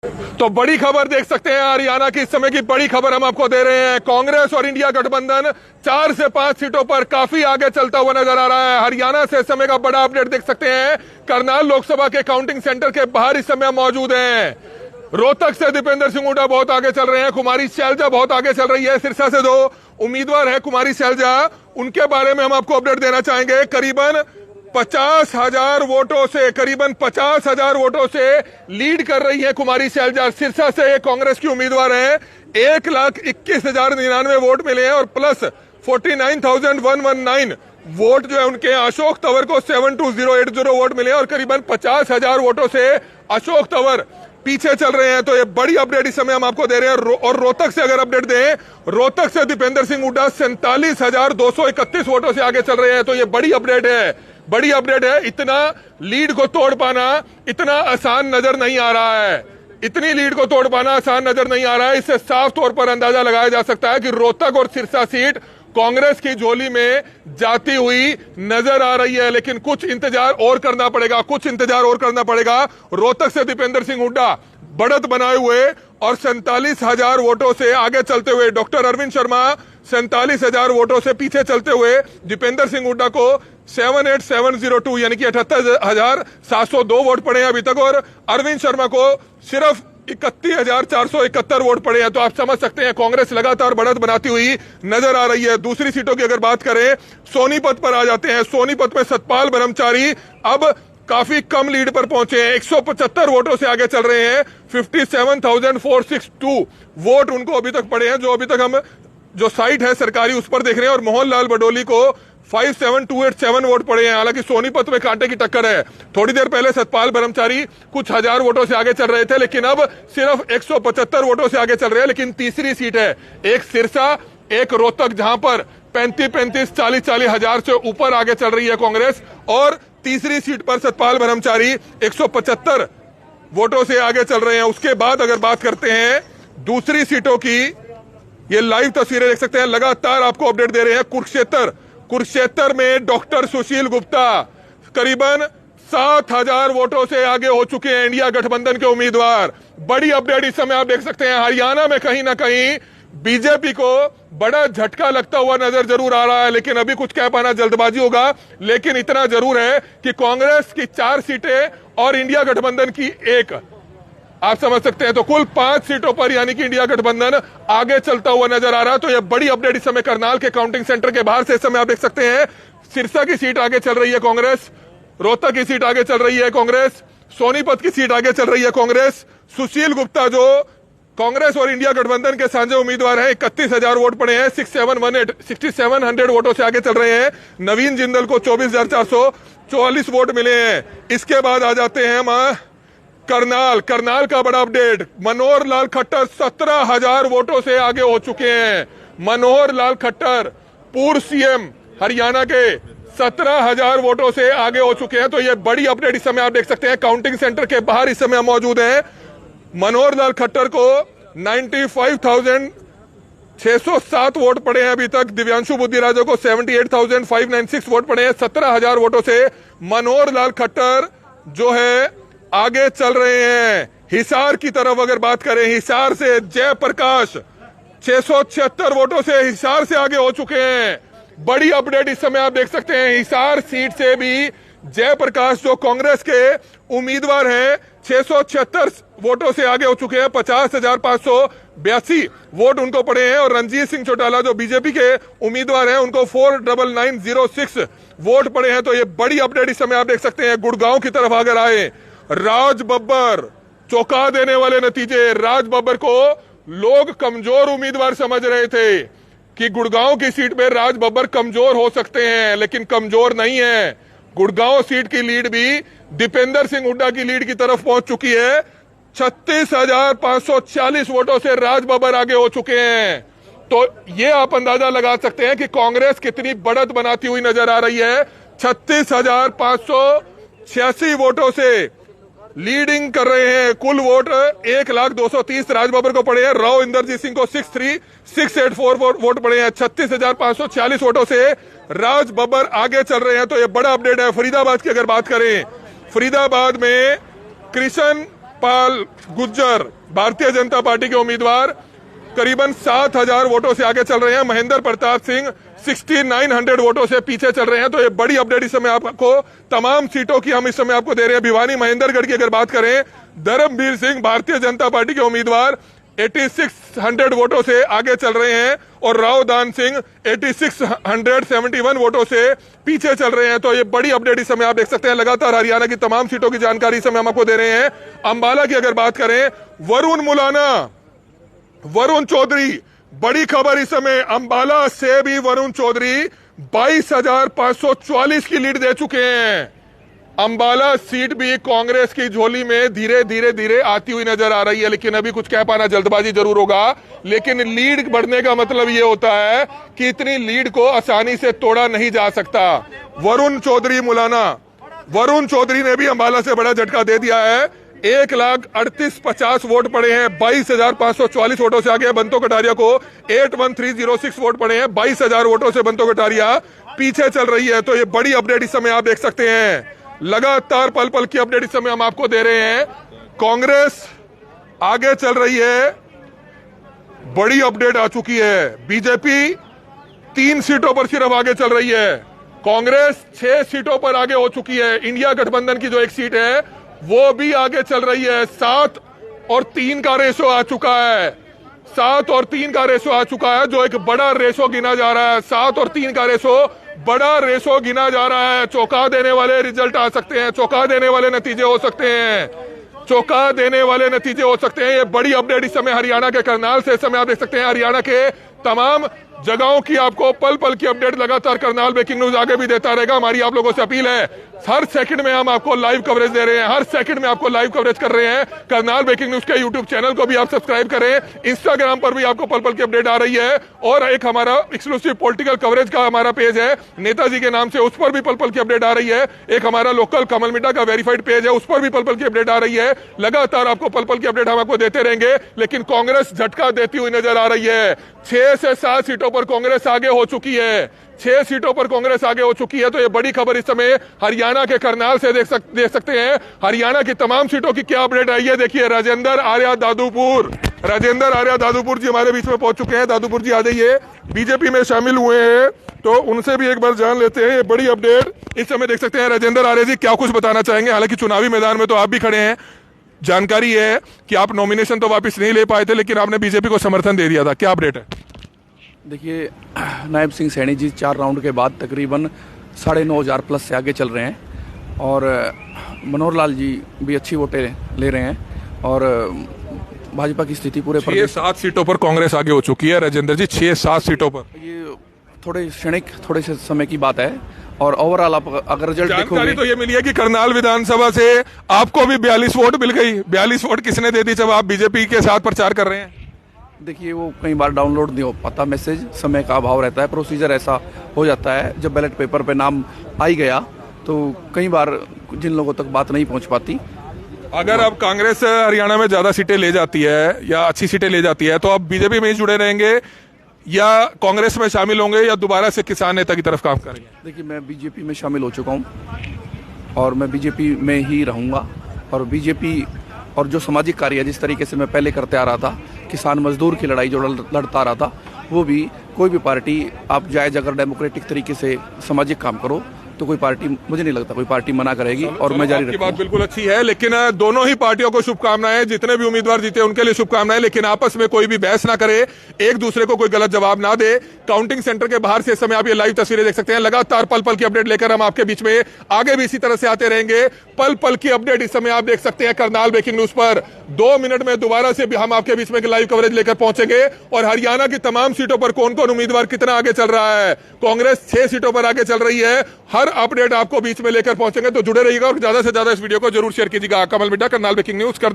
तो बड़ी खबर देख सकते हैं, हरियाणा की इस समय की बड़ी खबर हम आपको दे रहे हैं। कांग्रेस और इंडिया गठबंधन 4 से 5 सीटों पर काफी आगे चलता हुआ नजर आ रहा है। हरियाणा से इस समय का बड़ा अपडेट देख सकते हैं। करनाल लोकसभा के काउंटिंग सेंटर के बाहर इस समय मौजूद हैं। रोहतक से दीपेंद्र सिंह हुड्डा बहुत आगे चल रहे हैं। कुमारी शैलजा बहुत आगे चल रही है। सिरसा से 2 उम्मीदवार है कुमारी शैलजा, उनके बारे में हम आपको अपडेट देना चाहेंगे। करीबन 50,000 वोटों से, करीबन 50,000 वोटों से लीड कर रही है कुमारी शैलजा। सिरसा से ये कांग्रेस की उम्मीदवार हैं। 1,21,099 वोट मिले हैं और प्लस 49,119 वोट जो है उनके अशोक तंवर को 72080 वोट मिले और करीबन 50,000 वोटों से अशोक तंवर पीछे चल रहे हैं। तो ये बड़ी अपडेट इस समय हम आपको दे रहे हैं। और रोहतक से अगर अपडेट दें, रोहतक से दीपेंद्र सिंह हुड्डा 47,231 वोटों से आगे चल रहे हैं। तो ये बड़ी अपडेट है, बड़ी अपडेट है। इतना लीड को तोड़ पाना इतना आसान नजर नहीं आ रहा है। इतनी लीड को तोड़ पाना आसान नजर नहीं आ रहा है। इससे साफ तौर पर अंदाजा लगाया जा सकता है कि रोहतक और सिरसा सीट कांग्रेस की झोली में जाती हुई नजर आ रही है। लेकिन कुछ इंतजार और करना पड़ेगा, कुछ इंतजार और करना पड़ेगा। रोहतक से दीपेंद्र सिंह हुड्डा बढ़त बनाए हुए और 47,000 वोटों से आगे चलते हुए, डॉक्टर अरविंद शर्मा 47,000 वोटों से पीछे चलते हुए दीपेंद्र सिंह हुड्डा को 78,702 यानी कि 78,702 वोट पड़े हैं अभी तक, और अरविंद शर्मा को सिर्फ 31,471 वोट पड़े हैं। तो आप समझ सकते हैं कांग्रेस लगातार बढ़त बनाती हुई नजर आ रही है। दूसरी सीटों की अगर बात करें, सोनीपत पर आ जाते हैं। सोनीपत में सतपाल ब्रह्मचारी अब काफी कम लीड पर पहुंचे हैं। 175 वोटों से आगे चल रहे हैं। 57,462 वोट उनको अभी तक पड़े हैं, जो अभी तक हम जो साइट है सरकारी उस पर देख रहे हैं। और मोहन लाल बडोली को 57,287 वोट पड़े हैं। हालांकि सोनीपत में कांटे की टक्कर है। थोड़ी देर पहले सतपाल ब्रह्मचारी कुछ हजार वोटों से आगे चल रहे थे, लेकिन अब सिर्फ 175 वोटों से आगे चल रहे हैं। लेकिन तीसरी सीट है, एक सिरसा एक रोहतक, जहां पर 35-35 40-40 हजार से ऊपर आगे चल रही है कांग्रेस। और तीसरी सीट पर सतपाल ब्रह्मचारी 175 वोटों से आगे चल रहे हैं। उसके बाद अगर बात करते हैं दूसरी सीटों की, ये लाइव तस्वीरें देख सकते हैं, लगातार आपको अपडेट दे रहे हैं। कुरुक्षेत्र में डॉक्टर सुशील गुप्ता करीबन 7,000 वोटों से आगे हो चुके हैं, इंडिया गठबंधन के उम्मीदवार। बड़ी अपडेट इस समय आप देख सकते हैं। हरियाणा में कहीं ना कहीं बीजेपी को बड़ा झटका लगता हुआ नजर जरूर आ रहा है, लेकिन अभी कुछ कह पाना जल्दबाजी होगा। लेकिन इतना जरूर है कि कांग्रेस की 4 सीटें और इंडिया गठबंधन की 1, आप समझ सकते हैं। तो कुल 5 सीटों पर यानी कि इंडिया गठबंधन आगे चलता हुआ नजर आ रहा है। तो यह बड़ी अपडेट इस समय करनाल के काउंटिंग सेंटर के बाहर से इस समय आप देख सकते हैं। सिरसा की सीट आगे चल रही है कांग्रेस, रोहतक की सीट आगे चल रही है कांग्रेस, सोनीपत की सीट आगे चल रही है कांग्रेस। सुशील गुप्ता जो कांग्रेस और इंडिया गठबंधन के साझे उम्मीदवार हैं, 31,000 वोट पड़े हैं, 6700 वोटों से आगे चल रहे हैं। नवीन जिंदल को 24,444 वोट मिले हैं। इसके बाद आ जाते हैं हम करनाल का बड़ा अपडेट। मनोहर लाल खट्टर 17,000 वोटों से आगे हो चुके हैं। मनोहर लाल खट्टर पूर्व सीएम हरियाणा के 17,000 वोटों से आगे हो चुके हैं। तो ये बड़ी अपडेट इस समय आप देख सकते हैं। काउंटिंग सेंटर के बाहर इस समय मौजूद हैं। मनोहर लाल खट्टर को 95,607 वोट पड़े हैं अभी तक। दिव्यांशु बुद्धिराजो को 78,596 वोट पड़े हैं। 17,000 वोटों से मनोहर लाल खट्टर जो है आगे चल रहे हैं। हिसार की तरफ अगर बात करें, हिसार से जयप्रकाश 676 वोटों से हिसार से आगे हो चुके हैं। बड़ी अपडेट इस समय आप देख सकते हैं। हिसार सीट से भी जयप्रकाश जो कांग्रेस के उम्मीदवार हैं 676 वोटों से आगे हो चुके हैं। 50,582 वोट उनको पड़े हैं। और रणजीत सिंह चौटाला जो बीजेपी के उम्मीदवार हैं उनको 49906 वोट पड़े हैं। तो ये बड़ी अपडेट इस समय आप देख सकते हैं। गुड़गांव की तरफ अगर आए, राज बब्बर चौंका देने वाले नतीजे। राज बब्बर को लोग कमजोर उम्मीदवार समझ रहे थे कि गुड़गांव की सीट पे राज बब्बर कमजोर हो सकते हैं, लेकिन कमजोर नहीं है। गुड़गांव सीट की लीड भी दीपेंद्र सिंह हुड्डा की लीड की तरफ पहुंच चुकी है। 36,540 वोटों से राज बब्बर आगे हो चुके हैं। तो ये आप अंदाजा लगा सकते हैं कि कांग्रेस कितनी बढ़त बनाती हुई नजर आ रही है। 36,586 वोटों से लीडिंग कर रहे हैं। कुल वोट 1,230 राज बब्बर को पड़े हैं। राव इंदरजीत सिंह को 63,684 वोट पड़े हैं। 36,546 वोटों से राज बब्बर आगे चल रहे हैं। तो ये बड़ा अपडेट है। फरीदाबाद की अगर बात करें, फरीदाबाद में कृष्ण सतपाल गुज्जर भारतीय जनता पार्टी के उम्मीदवार करीबन 7,000 वोटों से आगे चल रहे हैं। महेंद्र प्रताप सिंह 6,900 वोटों से पीछे चल रहे हैं। तो ये बड़ी अपडेट इस समय आपको तमाम सीटों की हम इस समय आपको दे रहे हैं। भिवानी महेंद्रगढ़ की अगर बात करें, धर्मवीर सिंह भारतीय जनता पार्टी के उम्मीदवार 8600 वोटों से आगे चल रहे हैं और राव दान सिंह 8671 वोटों से पीछे चल रहे हैं। तो ये बड़ी अपडेट इस समय आप देख सकते हैं। लगातार हरियाणा की तमाम सीटों की जानकारी इस समय हम आपको दे रहे हैं। अंबाला की अगर बात करें, वरुण चौधरी, बड़ी खबर इस समय, अंबाला से भी वरुण चौधरी 22,544 की लीड दे चुके हैं। अंबाला सीट भी कांग्रेस की झोली में धीरे धीरे आती हुई नजर आ रही है, लेकिन अभी कुछ कह पाना जल्दबाजी जरूर होगा। लेकिन लीड बढ़ने का मतलब यह होता है कि इतनी लीड को आसानी से तोड़ा नहीं जा सकता। वरुण चौधरी ने भी अंबाला से बड़ा झटका दे दिया है। 1,38,50 वोट पड़े हैं, 22,544 वोटों से आगे बंतो कटारिया को 81306 वोट पड़े हैं। 22,000 वोटों से बंतो कटारिया पीछे चल रही है। तो ये बड़ी अपडेट इस समय आप देख सकते हैं। लगातार पल पल की अपडेट इस समय हम आपको दे रहे हैं। कांग्रेस आगे चल रही है, बड़ी अपडेट आ चुकी है। बीजेपी 3 सीटों पर सिर्फ आगे चल रही है, कांग्रेस 6 सीटों पर आगे हो चुकी है। इंडिया गठबंधन की जो एक सीट है वो भी आगे चल रही है। 7 और 3 का रेशो आ चुका है। 7 और 3 का रेशो आ चुका है, जो एक बड़ा रेशो गिना जा रहा है। 7 और 3 का रेशो बड़ा रेशो गिना जा रहा है। चौंका देने वाले रिजल्ट आ सकते हैं, चौंका देने वाले नतीजे हो सकते हैं, चौंका देने वाले नतीजे हो सकते हैं। ये बड़ी अपडेट इस समय हरियाणा के करनाल से इस समय आप देख सकते हैं। हरियाणा के तमाम जगहों की आपको पल पल की अपडेट लगातार करनाल ब्रेकिंग न्यूज आगे भी देता रहेगा। हमारी आप लोगों से अपील है, हर सेकंड में हम आपको लाइव कवरेज दे रहे हैं, हर सेकंड में आपको लाइव कवरेज कर रहे हैं। करनाल ब्रेकिंग न्यूज के यूट्यूब चैनल को भी आप सब्सक्राइब करें, इंस्टाग्राम पर भी आपको पल पल की अपडेट आ रही है। और एक हमारा एक्सक्लूसिव पॉलिटिकल कवरेज का हमारा पेज है नेताजी के नाम से, उस पर भी पल पल की अपडेट आ रही है। एक हमारा लोकल कमल मीडिया का वेरीफाइड पेज है, उस पर भी पल पल की अपडेट आ रही है। लगातार आपको पल पल की अपडेट हम आपको देते रहेंगे। लेकिन कांग्रेस झटका देती हुई नजर आ रही है। 6 से 7 सीटों पर कांग्रेस आगे हो चुकी है, 6 सीटों पर कांग्रेस आगे हो चुकी है। तो ये बड़ी खबर इस समय हरियाणा के करनाल से देख सकते हैं। हरियाणा की तमाम सीटों की क्या अपडेट आई है, देखिए। राजेंद्र आर्या दादुपुर जी हमारे बीच में पहुंच चुके हैं। दादुपुर जी आ जाइए, बीजेपी में शामिल हुए हैं, तो उनसे भी एक बार जान लेते हैं। ये बड़ी अपडेट इस समय देख सकते हैं। राजेंद्र आर्या जी, क्या कुछ बताना चाहेंगे? हालांकि चुनावी मैदान में तो आप भी खड़े हैं, जानकारी है कि आप नॉमिनेशन तो वापस नहीं ले पाए थे, लेकिन आपने बीजेपी को समर्थन दे दिया था, क्या अपडेट है? देखिए, नायब सिंह सैनी जी 4 राउंड के बाद तकरीबन 9,500 प्लस से आगे चल रहे हैं और मनोहर लाल जी भी अच्छी वोटें ले रहे हैं और भाजपा की स्थिति पूरे 6-7 सीटों पर कांग्रेस आगे हो चुकी है। राजेंद्र जी, 6-7 सीटों पर, ये थोड़े से समय की बात है। और ओवरऑल आप अगर रिजल्ट देखोगे तो ये मिली है कि करनाल विधानसभा से आपको भी 42 वोट मिल गई। 42 वोट किसने दे दी जब आप बीजेपी के साथ प्रचार कर रहे हैं? देखिए, वो कई बार डाउनलोड नहीं हो पाता मैसेज, समय का अभाव रहता है, प्रोसीजर ऐसा हो जाता है। जब बैलेट पेपर पे नाम आ ही गया तो कई बार जिन लोगों तक बात नहीं पहुंच पाती। अगर अब कांग्रेस हरियाणा में ज्यादा सीटें ले जाती है या अच्छी सीटें ले जाती है, तो अब बीजेपी में ही जुड़े रहेंगे या कांग्रेस में शामिल होंगे या दोबारा से किसान नेता की तरफ काम करेंगे? देखिए, मैं बीजेपी में शामिल हो चुका हूँ और मैं बीजेपी में ही रहूँगा। और बीजेपी और जो सामाजिक कार्य जिस तरीके से मैं पहले करते आ रहा था, किसान मजदूर की लड़ाई जो लड़ता आ रहा था, वो भी कोई भी पार्टी आप जायज अगर डेमोक्रेटिक तरीके से सामाजिक काम करो तो कोई पार्टी, मुझे नहीं लगता कोई पार्टी मना करेगी और मैं जारी रखूंगा। बात बिल्कुल अच्छी है, लेकिन दोनों ही पार्टियों को शुभकामनाएं, जितने भी उम्मीदवार जीते उनके लिए शुभकामनाएं। लेकिन आपस में कोई भी बहस ना करे, एक दूसरे को कोई गलत जवाब ना दे। काउंटिंग सेंटर के बाहर से इस समय आप ये लाइव तस्वीरें देख सकते हैं। लगातार पल पल की अपडेट लेकर हम आपके बीच में आगे भी इसी तरह से आते रहेंगे। पल पल की अपडेट इस समय आप देख सकते हैं करनाल ब्रेकिंग न्यूज पर। 2 मिनट में दोबारा से भी हम आपके बीच में लाइव कवरेज लेकर पहुंचेंगे और हरियाणा की तमाम सीटों पर कौन कौन उम्मीदवार कितना आगे चल रहा है। कांग्रेस 6 सीटों पर आगे चल रही है, हर अपडेट आपको बीच में लेकर पहुंचेंगे। तो जुड़े रहिएगा और ज्यादा से ज्यादा इस वीडियो को जरूर शेयर कीजिएगा। Kamal media, Karnal breaking news, Karnal.